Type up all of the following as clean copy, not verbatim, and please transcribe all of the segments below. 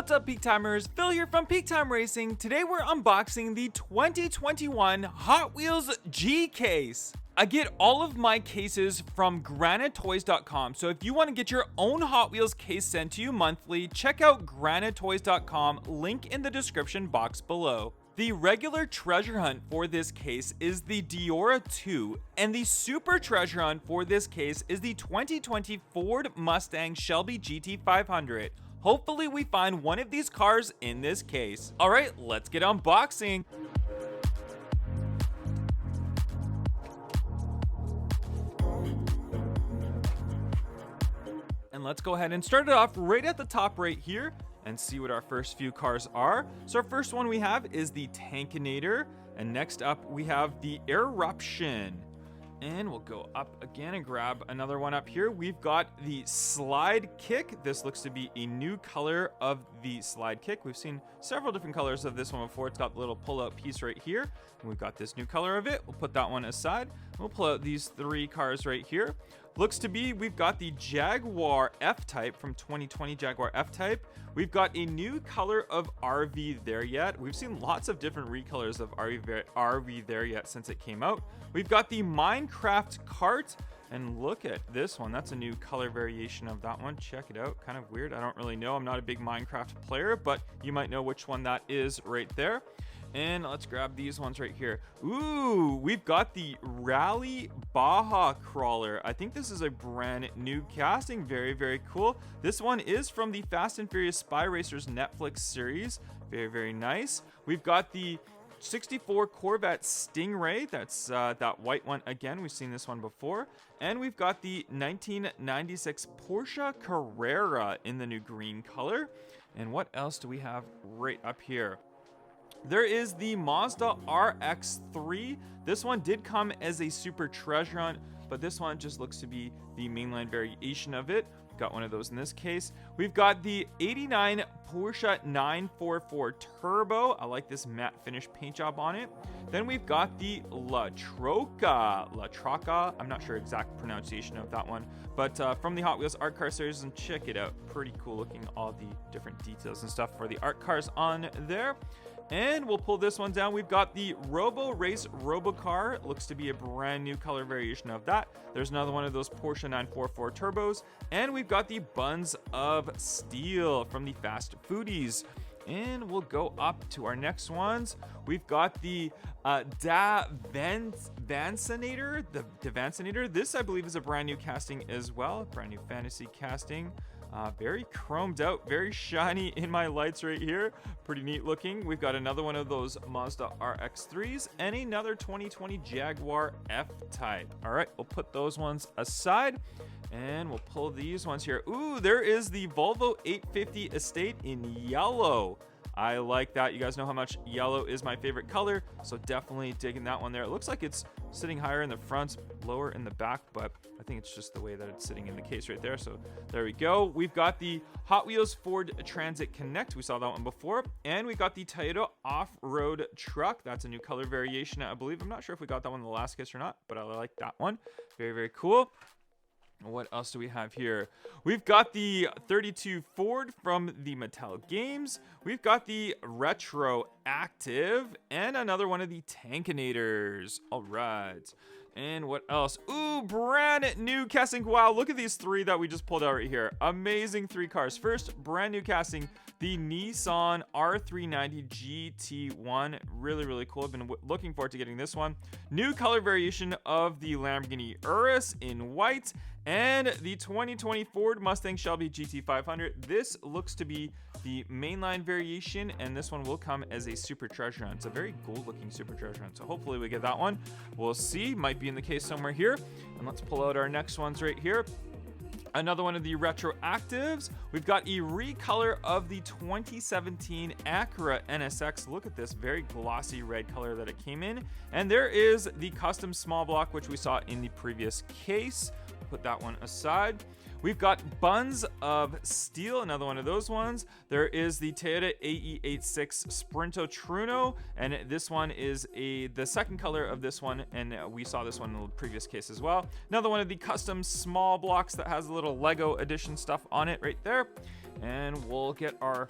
What's up, Peak Timers? Phil here from Peak Time Racing. Today we're unboxing the 2021 Hot Wheels G case. I get all of my cases from granitetoys.com, so if you want to get your own Hot Wheels case sent to you monthly, check out granitetoys.com, link in the description box below. The regular treasure hunt for this case is the Diora 2, and the super treasure hunt for this case is the 2020 Ford Mustang Shelby GT500. Hopefully we find one of these cars in this case. All right, let's get unboxing. And let's go ahead and start it off right at the top right here and see what our first few cars are. So our first one we have is the Tankinator, and next up we have the Eruption. And we'll go up again and grab another one up here. We've got the Slide Kick. This looks to be a new color of the Slide Kick. We've seen several different colors of this one before. It's got the little pull-out piece right here. And we've got this new color of it. We'll put that one aside. We'll pull out these three cars right here. Looks to be, we've got the Jaguar F-Type from 2020 Jaguar F-Type. We've got a new color of RV There Yet. We've seen lots of different recolors of RV There Yet since it came out. We've got the Minecraft Cart, and look at this one. That's a new color variation of that one. Check it out. Kind of weird. I don't really know. I'm not a big Minecraft player, but you might know which one that is right there. And let's grab these ones right here. Ooh, we've got the Rally Baja Crawler. I think this is a brand new casting. Very, very cool. This one is from the Fast and Furious Spy Racers Netflix series. Very, very nice. We've got the 64 Corvette Stingray. That's that white one again. We've seen this one before. And we've got the 1996 Porsche Carrera in the new green color. And what else do we have right up here? There is the Mazda RX-3. This one did come as a super treasure hunt, but this one just looks to be the mainline variation of it. Got one of those in this case. We've got the 89 Porsche 944 Turbo. I like this matte finish paint job on it. Then we've got the La Troca. I'm not sure exact pronunciation of that one, but from the Hot Wheels Art Car series, and check it out. Pretty cool looking, all the different details and stuff for the art cars on there. And we'll pull this one down. We've got the Robo Race Robocar. It looks to be a brand new color variation of that. There's another one of those Porsche 944 Turbos. And we've got the Buns of Steel from the Fast Foodies. And we'll go up to our next ones. We've got the Vancinator. The Vancinator. This, I believe, is a brand new casting as well. Brand new fantasy casting. Very chromed out, very shiny in my lights right here. Pretty neat looking. We've got another one of those Mazda RX-3s and another 2020 Jaguar F-Type. All right, we'll put those ones aside and we'll pull these ones here. Ooh, there is the Volvo 850 Estate in yellow. I like that. You guys know how much yellow is my favorite color, so definitely digging that one there. It looks like it's sitting higher in the front, lower in the back, but I think it's just the way that it's sitting in the case right there. So there we go. We've got the Hot Wheels Ford Transit Connect. We saw that one before. And we got the Toyota Off-Road Truck. That's a new color variation, I believe. I'm not sure if we got that one in the last case or not, but I like that one. Very, very cool. What else do we have here? We've got the 32 Ford from the Mattel games. We've got the Retro Active and another one of the Tankinators. All right. And what else? Ooh, brand new casting. Wow, look at these three that we just pulled out right here. Amazing three cars. First, brand new casting, the Nissan R390 GT1. Really, really cool. I've been looking forward to getting this one. New color variation of the Lamborghini Urus in white. And the 2020 Ford Mustang Shelby GT500. This looks to be the mainline variation, and this one will come as a super treasure hunt. It's a very gold-looking super treasure hunt, so hopefully we get that one. We'll see. Might be in the case somewhere here. And let's pull out our next ones right here. Another one of the Retroactives. We've got a recolor of the 2017 Acura NSX. Look at this very glossy red color that it came in. And there is the custom small block, which we saw in the previous case. Put that one aside. We've got Buns of Steel, another one of those ones. There is the Toyota AE86 Sprinto Truno, and this one is the second color of this one, and we saw this one in the previous case as well. Another one of the custom small blocks that has a little Lego edition stuff on it right there. And we'll get our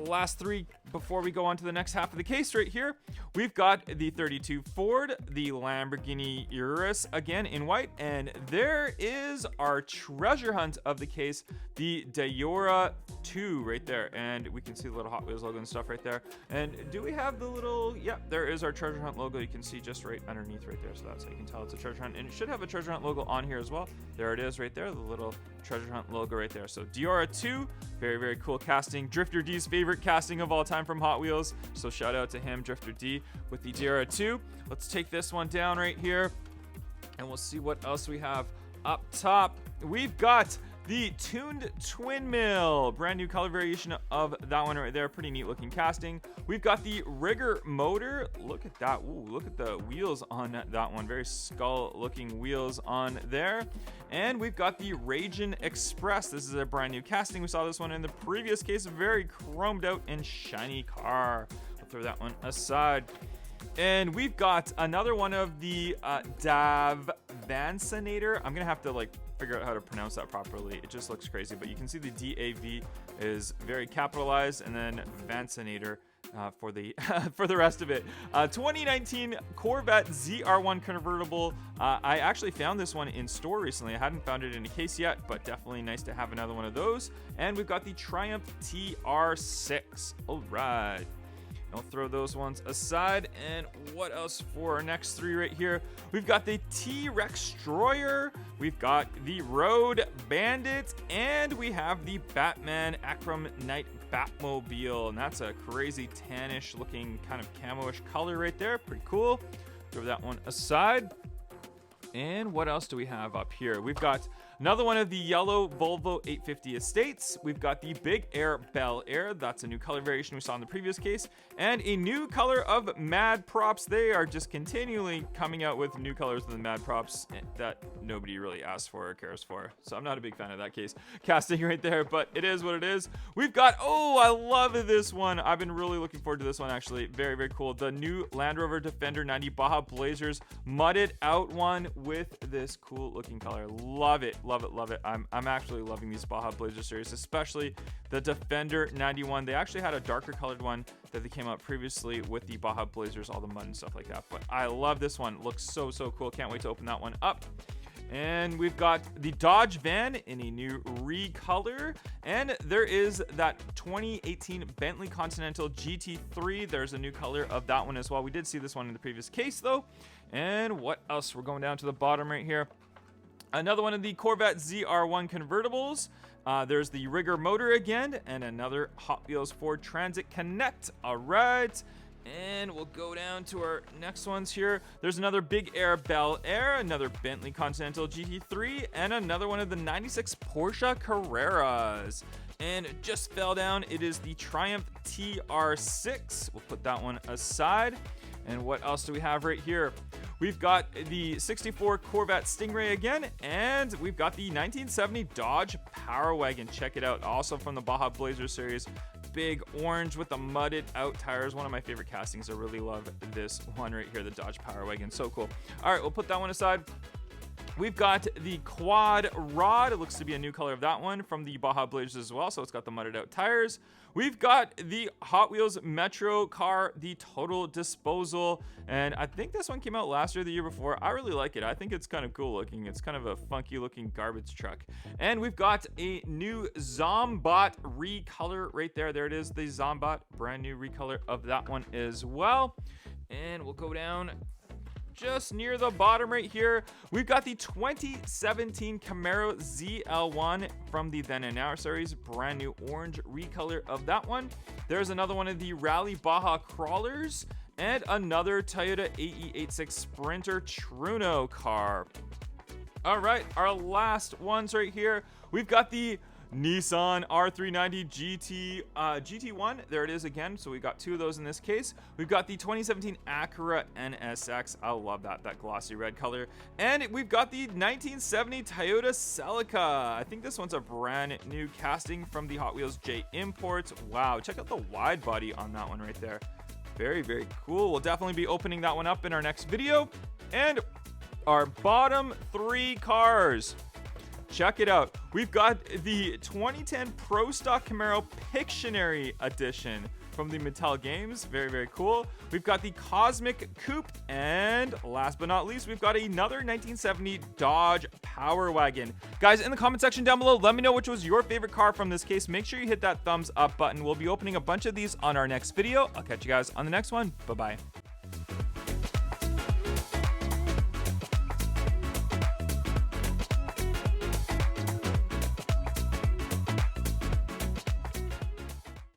last three before we go on to the next half of the case right here, we've got the 32 Ford, the Lamborghini Urus again in white, and there is our treasure hunt of the case, the Dayora 2 right there, and we can see the little Hot Wheels logo and stuff right there. And do we have the little, yeah, there is our treasure hunt logo. You can see just right underneath right there, so that's how you can tell it's a treasure hunt, and it should have a treasure hunt logo on here as well. There it is right there, the little treasure hunt logo right there. So Dayora 2, very, very cool casting. Drifter D's favorite casting of all time from Hot Wheels, so shout out to him, Drifter D, with the Dayora 2. Let's take this one down right here, and we'll see what else we have up top. We've got the tuned twin mill, brand new color variation of that one right there. Pretty neat looking casting. We've got the rigger motor. Look at that. Ooh, look at the wheels on that one. Very skull looking wheels on there. And we've got the Ragin Express. This is a brand new casting. We saw this one in the previous case. A very chromed out and shiny car. I'll throw that one aside. And we've got another one of the DAV Vancinator. I'm gonna have to like figure out how to pronounce that properly. It just looks crazy, but you can see the DAV is very capitalized, and then Vancinator for the for the rest of it. 2019 Corvette ZR1 convertible. I actually found this one in store recently. I hadn't found it in a case yet, but definitely nice to have another one of those. And we've got the Triumph TR6. All right. I'll throw those ones aside. And what else for our next three right here? We've got the T-Rex Destroyer, we've got the Road Bandit, and we have the Batman Arkham Knight Batmobile. And that's a crazy tannish looking kind of camo-ish color right there. Pretty cool. Throw that one aside. And what else do we have up here? We've got another one of the yellow Volvo 850 Estates. We've got the Big Air Bel Air. That's a new color variation we saw in the previous case. And a new color of Mad Props. They are just continually coming out with new colors of the Mad Props that nobody really asks for or cares for. So I'm not a big fan of that case casting right there, but it is what it is. We've got, oh, I love this one. I've been really looking forward to this one, actually. Very, very cool. The new Land Rover Defender 90 Baja Blazers mudded out one with this cool looking color. Love it, love it, love it. I'm actually loving these Baja Blazer series, especially the Defender 91. They actually had a darker colored one that they came out previously with the Baja Blazers, all the mud and stuff like that. But I love this one. It looks so, so cool. Can't wait to open that one up. And we've got the Dodge van in a new recolor. And there is that 2018 Bentley Continental GT3. There's a new color of that one as well. We did see this one in the previous case though. And what else? We're going down to the bottom right here. Another one of the Corvette ZR1 convertibles. There's the rigger motor again, and another Hot Wheels Ford Transit Connect. All right. And we'll go down to our next ones here. There's another Big Air Bel Air, another Bentley Continental GT3, and another one of the 96 Porsche Carreras. And it just fell down. It is the Triumph TR6. We'll put that one aside. And what else do we have right here? We've got the 64 Corvette Stingray again, and we've got the 1970 Dodge Power Wagon. Check it out. Also from the Baja Blazer series. Big orange with the mudded out tires. One of my favorite castings. I really love this one right here, the Dodge Power Wagon. So cool. All right, we'll put that one aside. We've got the Quad Rod. It looks to be a new color of that one from the Baja Blazers as well, so it's got the mudded out tires. We've got the Hot Wheels Metro car, the Total Disposal, and I think this one came out last year or the year before. I really like it. I think it's kind of cool looking. It's kind of a funky looking garbage truck. And we've got a new Zombot recolor right there. There it is, the Zombot, brand new recolor of that one as well. And we'll go down just near the bottom right here. We've got the 2017 Camaro ZL1 from the Then and Now series, brand new orange recolor of that one. There's another one of the Rally Baja Crawlers and another Toyota AE86 Sprinter Truno car. All right, our last ones right here. We've got the Nissan R390 GT1. There it is again. So we got two of those in this case. We've got the 2017 Acura NSX. I love that glossy red color. And we've got the 1970 Toyota Celica. I think this one's a brand new casting from the Hot Wheels J Imports. Wow, check out the wide body on that one right there. Very, very cool. We'll definitely be opening that one up in our next video. And our bottom three cars. check it out. We've got the 2010 Pro Stock Camaro Pictionary Edition from the Mattel Games. Very, very cool. We've got the Cosmic Coupe, and last but not least, we've got another 1970 Dodge Power Wagon. Guys, in the comment section down below, let me know which was your favorite car from this case. Make sure you hit that thumbs up button. We'll be opening a bunch of these on our next video. I'll catch you guys on the next one. Bye-bye.